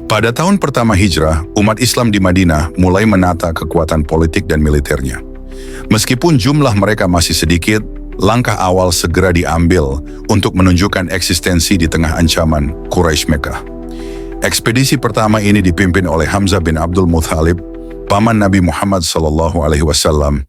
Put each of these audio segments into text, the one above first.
Pada tahun pertama hijrah, umat Islam di Madinah mulai menata kekuatan politik dan militernya. Meskipun jumlah mereka masih sedikit, langkah awal segera diambil untuk menunjukkan eksistensi di tengah ancaman Quraisy Mekah. Ekspedisi pertama ini dipimpin oleh Hamzah bin Abdul Muthalib, paman Nabi Muhammad SAW,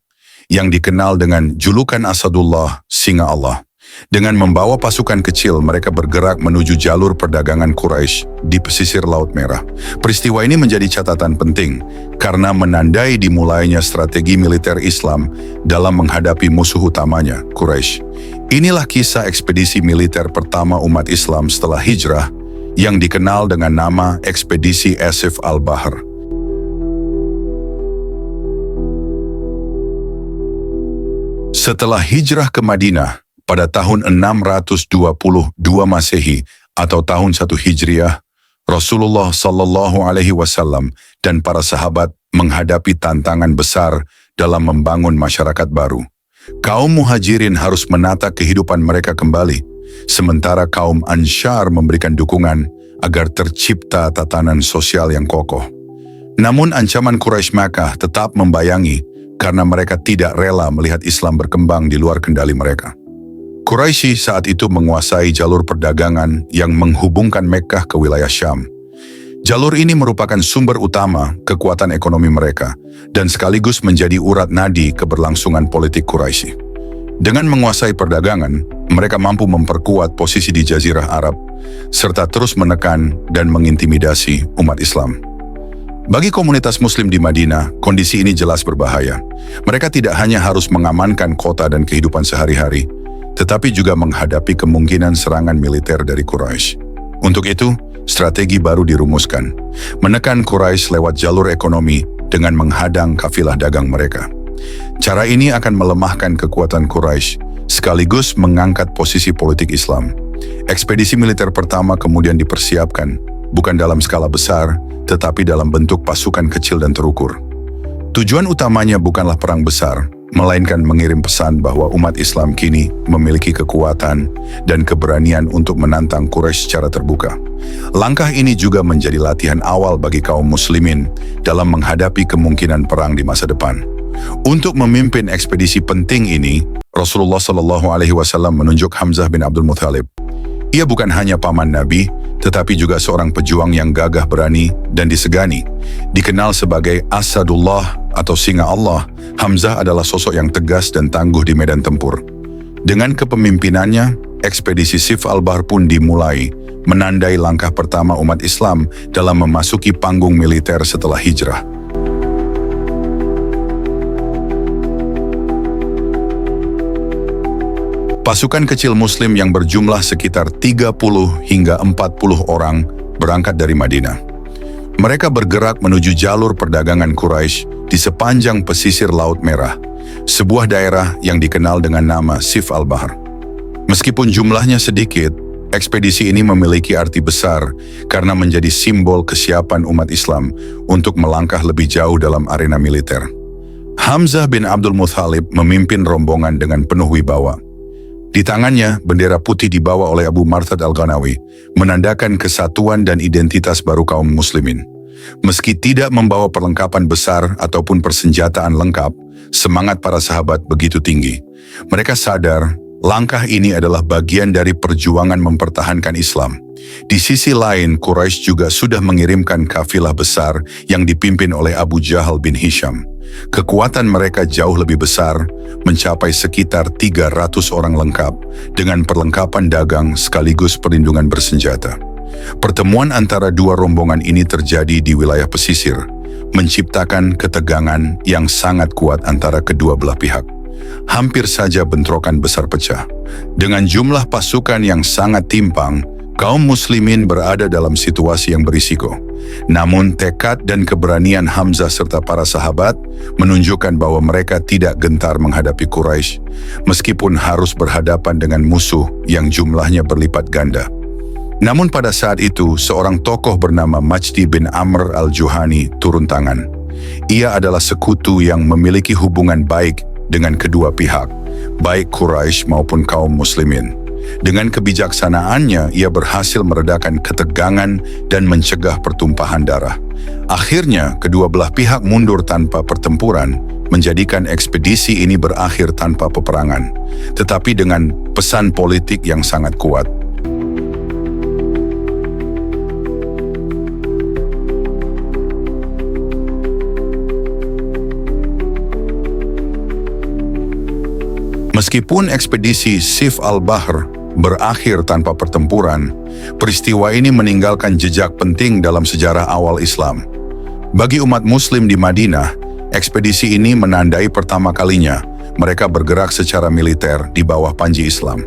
yang dikenal dengan julukan Asadullah, Singa Allah. Dengan membawa pasukan kecil, mereka bergerak menuju jalur perdagangan Quraisy di pesisir Laut Merah. Peristiwa ini menjadi catatan penting karena menandai dimulainya strategi militer Islam dalam menghadapi musuh utamanya, Quraisy. Inilah kisah ekspedisi militer pertama umat Islam setelah hijrah yang dikenal dengan nama Ekspedisi Asif al-Bahr. Setelah hijrah ke Madinah, pada tahun 622 Masehi atau tahun 1 Hijriah, Rasulullah SAW dan para sahabat menghadapi tantangan besar dalam membangun masyarakat baru. Kaum Muhajirin harus menata kehidupan mereka kembali, sementara kaum Ansyar memberikan dukungan agar tercipta tatanan sosial yang kokoh. Namun ancaman Quraisy Makkah tetap membayangi karena mereka tidak rela melihat Islam berkembang di luar kendali mereka. Quraisy saat itu menguasai jalur perdagangan yang menghubungkan Mekkah ke wilayah Syam. Jalur ini merupakan sumber utama kekuatan ekonomi mereka dan sekaligus menjadi urat nadi keberlangsungan politik Quraisy. Dengan menguasai perdagangan, mereka mampu memperkuat posisi di Jazirah Arab serta terus menekan dan mengintimidasi umat Islam. Bagi komunitas Muslim di Madinah, kondisi ini jelas berbahaya. Mereka tidak hanya harus mengamankan kota dan kehidupan sehari-hari, tetapi juga menghadapi kemungkinan serangan militer dari Quraisy. Untuk itu, strategi baru dirumuskan, menekan Quraisy lewat jalur ekonomi dengan menghadang kafilah dagang mereka. Cara ini akan melemahkan kekuatan Quraisy, sekaligus mengangkat posisi politik Islam. Ekspedisi militer pertama kemudian dipersiapkan, bukan dalam skala besar, tetapi dalam bentuk pasukan kecil dan terukur. Tujuan utamanya bukanlah perang besar, melainkan mengirim pesan bahwa umat Islam kini memiliki kekuatan dan keberanian untuk menantang Quraisy secara terbuka. Langkah ini juga menjadi latihan awal bagi kaum muslimin dalam menghadapi kemungkinan perang di masa depan. Untuk memimpin ekspedisi penting ini, Rasulullah SAW menunjuk Hamzah bin Abdul Muthalib. Ia bukan hanya paman Nabi, tetapi juga seorang pejuang yang gagah berani dan disegani. Dikenal sebagai Asadullah atau Singa Allah, Hamzah adalah sosok yang tegas dan tangguh di medan tempur. Dengan kepemimpinannya, ekspedisi Asif al-Bahr pun dimulai, menandai langkah pertama umat Islam dalam memasuki panggung militer setelah hijrah. Pasukan kecil Muslim yang berjumlah sekitar 30 hingga 40 orang berangkat dari Madinah. Mereka bergerak menuju jalur perdagangan Quraisy di sepanjang pesisir Laut Merah, sebuah daerah yang dikenal dengan nama Asif al-Bahr. Meskipun jumlahnya sedikit, ekspedisi ini memiliki arti besar karena menjadi simbol kesiapan umat Islam untuk melangkah lebih jauh dalam arena militer. Hamzah bin Abdul Muthalib memimpin rombongan dengan penuh wibawa. Di tangannya, bendera putih dibawa oleh Abu Marthad al-Ghanawi, menandakan kesatuan dan identitas baru kaum muslimin. Meski tidak membawa perlengkapan besar ataupun persenjataan lengkap, semangat para sahabat begitu tinggi. Mereka sadar, langkah ini adalah bagian dari perjuangan mempertahankan Islam. Di sisi lain, Quraisy juga sudah mengirimkan kafilah besar yang dipimpin oleh Abu Jahal bin Hisham. Kekuatan mereka jauh lebih besar, mencapai sekitar 300 orang lengkap, dengan perlengkapan dagang sekaligus perlindungan bersenjata. Pertemuan antara dua rombongan ini terjadi di wilayah pesisir, menciptakan ketegangan yang sangat kuat antara kedua belah pihak. Hampir saja bentrokan besar pecah. Dengan jumlah pasukan yang sangat timpang, kaum muslimin berada dalam situasi yang berisiko. Namun tekad dan keberanian Hamzah serta para sahabat menunjukkan bahwa mereka tidak gentar menghadapi Quraisy, meskipun harus berhadapan dengan musuh yang jumlahnya berlipat ganda. Namun pada saat itu, seorang tokoh bernama Majdi bin Amr al-Juhani turun tangan. Ia adalah sekutu yang memiliki hubungan baik dengan kedua pihak, baik Quraisy maupun kaum muslimin. Dengan kebijaksanaannya, ia berhasil meredakan ketegangan dan mencegah pertumpahan darah. Akhirnya, kedua belah pihak mundur tanpa pertempuran, menjadikan ekspedisi ini berakhir tanpa peperangan, tetapi dengan pesan politik yang sangat kuat. Meskipun ekspedisi Sif al-Bahr berakhir tanpa pertempuran, peristiwa ini meninggalkan jejak penting dalam sejarah awal Islam. Bagi umat Muslim di Madinah, ekspedisi ini menandai pertama kalinya mereka bergerak secara militer di bawah panji Islam.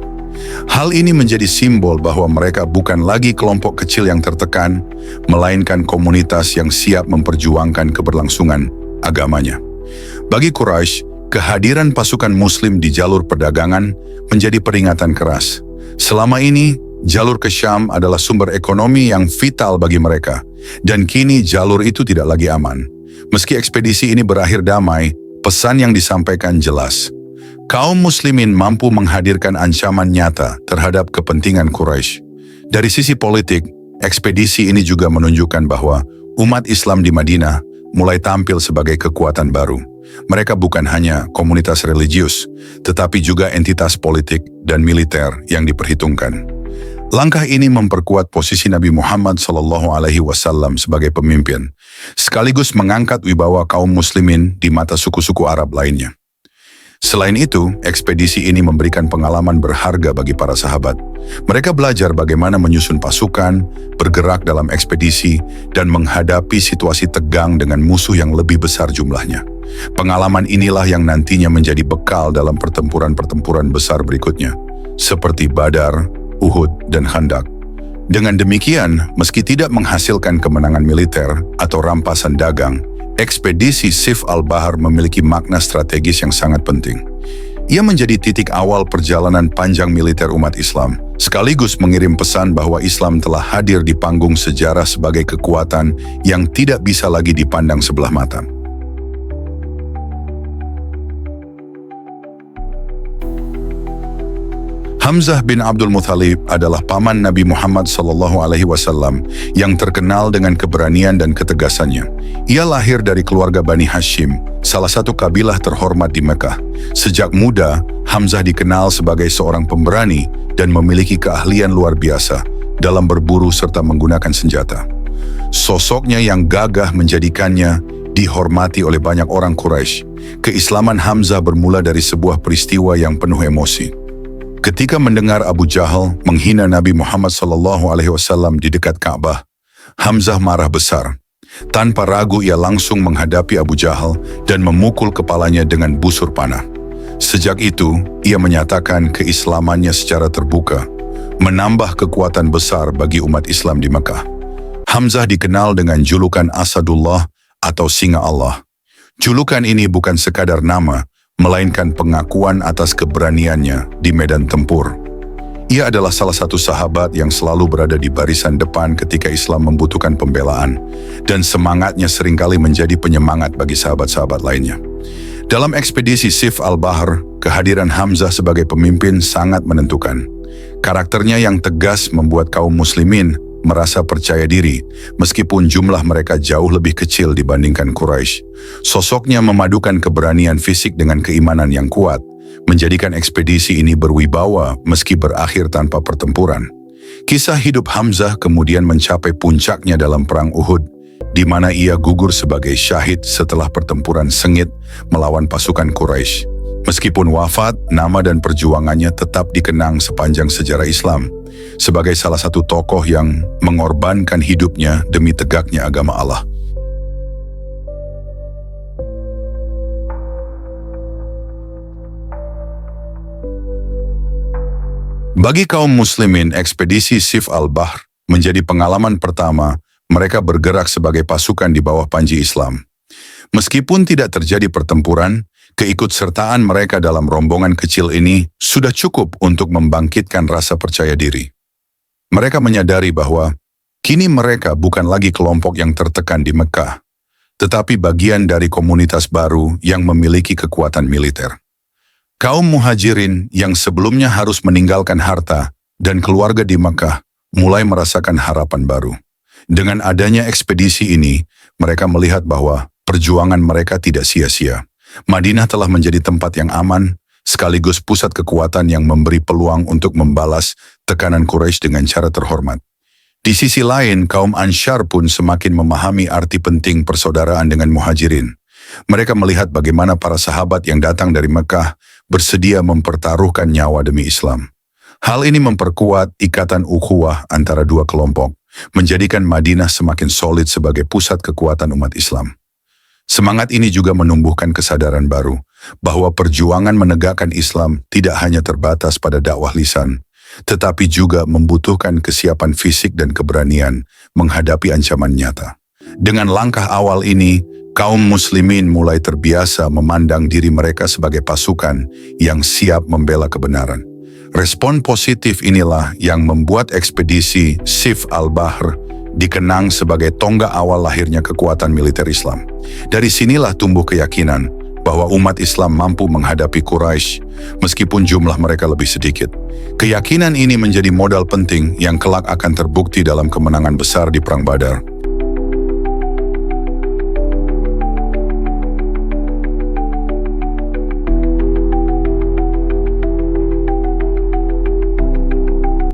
Hal ini menjadi simbol bahwa mereka bukan lagi kelompok kecil yang tertekan, melainkan komunitas yang siap memperjuangkan keberlangsungan agamanya. Bagi Quraisy, kehadiran pasukan Muslim di jalur perdagangan menjadi peringatan keras. Selama ini, jalur ke Syam adalah sumber ekonomi yang vital bagi mereka, dan kini jalur itu tidak lagi aman. Meski ekspedisi ini berakhir damai, pesan yang disampaikan jelas. Kaum Muslimin mampu menghadirkan ancaman nyata terhadap kepentingan Quraisy. Dari sisi politik, ekspedisi ini juga menunjukkan bahwa umat Islam di Madinah mulai tampil sebagai kekuatan baru. Mereka bukan hanya komunitas religius, tetapi juga entitas politik dan militer yang diperhitungkan. Langkah ini memperkuat posisi Nabi Muhammad SAW sebagai pemimpin, sekaligus mengangkat wibawa kaum muslimin di mata suku-suku Arab lainnya. Selain itu, ekspedisi ini memberikan pengalaman berharga bagi para sahabat. Mereka belajar bagaimana menyusun pasukan, bergerak dalam ekspedisi, dan menghadapi situasi tegang dengan musuh yang lebih besar jumlahnya. Pengalaman inilah yang nantinya menjadi bekal dalam pertempuran-pertempuran besar berikutnya, seperti Badar, Uhud, dan Khandaq. Dengan demikian, meski tidak menghasilkan kemenangan militer atau rampasan dagang, ekspedisi Sif al-Bahr memiliki makna strategis yang sangat penting. Ia menjadi titik awal perjalanan panjang militer umat Islam, sekaligus mengirim pesan bahwa Islam telah hadir di panggung sejarah sebagai kekuatan yang tidak bisa lagi dipandang sebelah mata. Hamzah bin Abdul Muthalib adalah paman Nabi Muhammad SAW yang terkenal dengan keberanian dan ketegasannya. Ia lahir dari keluarga Bani Hashim, salah satu kabilah terhormat di Mekah. Sejak muda, Hamzah dikenal sebagai seorang pemberani dan memiliki keahlian luar biasa dalam berburu serta menggunakan senjata. Sosoknya yang gagah menjadikannya dihormati oleh banyak orang Quraisy. Keislaman Hamzah bermula dari sebuah peristiwa yang penuh emosi. Ketika mendengar Abu Jahal menghina Nabi Muhammad SAW di dekat Ka'bah, Hamzah marah besar. Tanpa ragu ia langsung menghadapi Abu Jahal dan memukul kepalanya dengan busur panah. Sejak itu, ia menyatakan keislamannya secara terbuka, menambah kekuatan besar bagi umat Islam di Mekah. Hamzah dikenal dengan julukan Asadullah atau Singa Allah. Julukan ini bukan sekadar nama, melainkan pengakuan atas keberaniannya di medan tempur. Ia adalah salah satu sahabat yang selalu berada di barisan depan ketika Islam membutuhkan pembelaan, dan semangatnya seringkali menjadi penyemangat bagi sahabat-sahabat lainnya. Dalam ekspedisi Sif al-Bahr, kehadiran Hamzah sebagai pemimpin sangat menentukan. Karakternya yang tegas membuat kaum muslimin merasa percaya diri, meskipun jumlah mereka jauh lebih kecil dibandingkan Quraisy. Sosoknya memadukan keberanian fisik dengan keimanan yang kuat, menjadikan ekspedisi ini berwibawa meski berakhir tanpa pertempuran. Kisah hidup Hamzah kemudian mencapai puncaknya dalam Perang Uhud, di mana ia gugur sebagai syahid setelah pertempuran sengit melawan pasukan Quraisy. Meskipun wafat, nama dan perjuangannya tetap dikenang sepanjang sejarah Islam sebagai salah satu tokoh yang mengorbankan hidupnya demi tegaknya agama Allah. Bagi kaum muslimin, ekspedisi Sif al-Bahr menjadi pengalaman pertama mereka bergerak sebagai pasukan di bawah panji Islam. Meskipun tidak terjadi pertempuran, keikutsertaan mereka dalam rombongan kecil ini sudah cukup untuk membangkitkan rasa percaya diri. Mereka menyadari bahwa kini mereka bukan lagi kelompok yang tertekan di Mekah, tetapi bagian dari komunitas baru yang memiliki kekuatan militer. Kaum muhajirin yang sebelumnya harus meninggalkan harta dan keluarga di Mekah mulai merasakan harapan baru. Dengan adanya ekspedisi ini, mereka melihat bahwa perjuangan mereka tidak sia-sia. Madinah telah menjadi tempat yang aman, sekaligus pusat kekuatan yang memberi peluang untuk membalas tekanan Quraisy dengan cara terhormat. Di sisi lain, kaum Ansyar pun semakin memahami arti penting persaudaraan dengan Muhajirin. Mereka melihat bagaimana para sahabat yang datang dari Mekah bersedia mempertaruhkan nyawa demi Islam. Hal ini memperkuat ikatan ukhuwah antara dua kelompok, menjadikan Madinah semakin solid sebagai pusat kekuatan umat Islam. Semangat ini juga menumbuhkan kesadaran baru, bahwa perjuangan menegakkan Islam tidak hanya terbatas pada dakwah lisan, tetapi juga membutuhkan kesiapan fisik dan keberanian menghadapi ancaman nyata. Dengan langkah awal ini, kaum muslimin mulai terbiasa memandang diri mereka sebagai pasukan yang siap membela kebenaran. Respon positif inilah yang membuat ekspedisi Sif al-Bahr dikenang sebagai tonggak awal lahirnya kekuatan militer Islam. Dari sinilah tumbuh keyakinan bahwa umat Islam mampu menghadapi Quraisy meskipun jumlah mereka lebih sedikit. Keyakinan ini menjadi modal penting yang kelak akan terbukti dalam kemenangan besar di Perang Badar.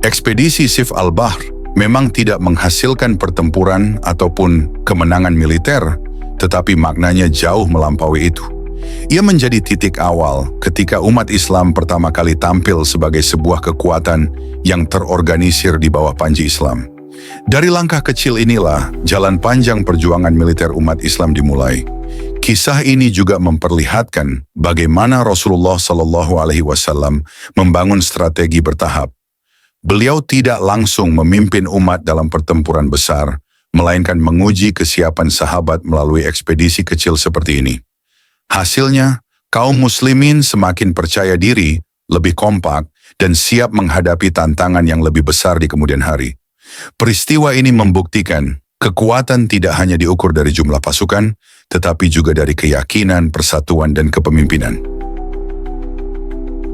Ekspedisi Sif al-Bahr memang tidak menghasilkan pertempuran ataupun kemenangan militer, tetapi maknanya jauh melampaui itu. Ia menjadi titik awal ketika umat Islam pertama kali tampil sebagai sebuah kekuatan yang terorganisir di bawah panji Islam. Dari langkah kecil inilah jalan panjang perjuangan militer umat Islam dimulai. Kisah ini juga memperlihatkan bagaimana Rasulullah SAW membangun strategi bertahap. Beliau tidak langsung memimpin umat dalam pertempuran besar, melainkan menguji kesiapan sahabat melalui ekspedisi kecil seperti ini. Hasilnya, kaum muslimin semakin percaya diri, lebih kompak, dan siap menghadapi tantangan yang lebih besar di kemudian hari. Peristiwa ini membuktikan kekuatan tidak hanya diukur dari jumlah pasukan, tetapi juga dari keyakinan, persatuan, dan kepemimpinan.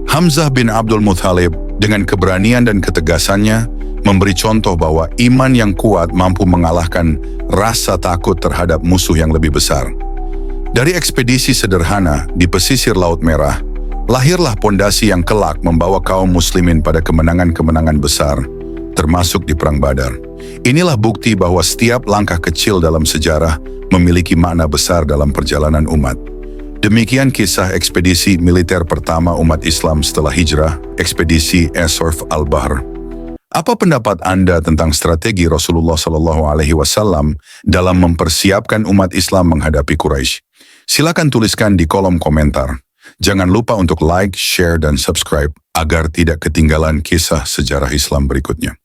Hamzah bin Abdul Muthalib dengan keberanian dan ketegasannya memberi contoh bahwa iman yang kuat mampu mengalahkan rasa takut terhadap musuh yang lebih besar. Dari ekspedisi sederhana di pesisir Laut Merah, lahirlah pondasi yang kelak membawa kaum muslimin pada kemenangan-kemenangan besar, termasuk di Perang Badar. Inilah bukti bahwa setiap langkah kecil dalam sejarah memiliki makna besar dalam perjalanan umat. Demikian kisah ekspedisi militer pertama umat Islam setelah hijrah, ekspedisi Sif al-Bahr. Apa pendapat Anda tentang strategi Rasulullah SAW dalam mempersiapkan umat Islam menghadapi Quraisy? Silakan tuliskan di kolom komentar. Jangan lupa untuk like, share, dan subscribe agar tidak ketinggalan kisah sejarah Islam berikutnya.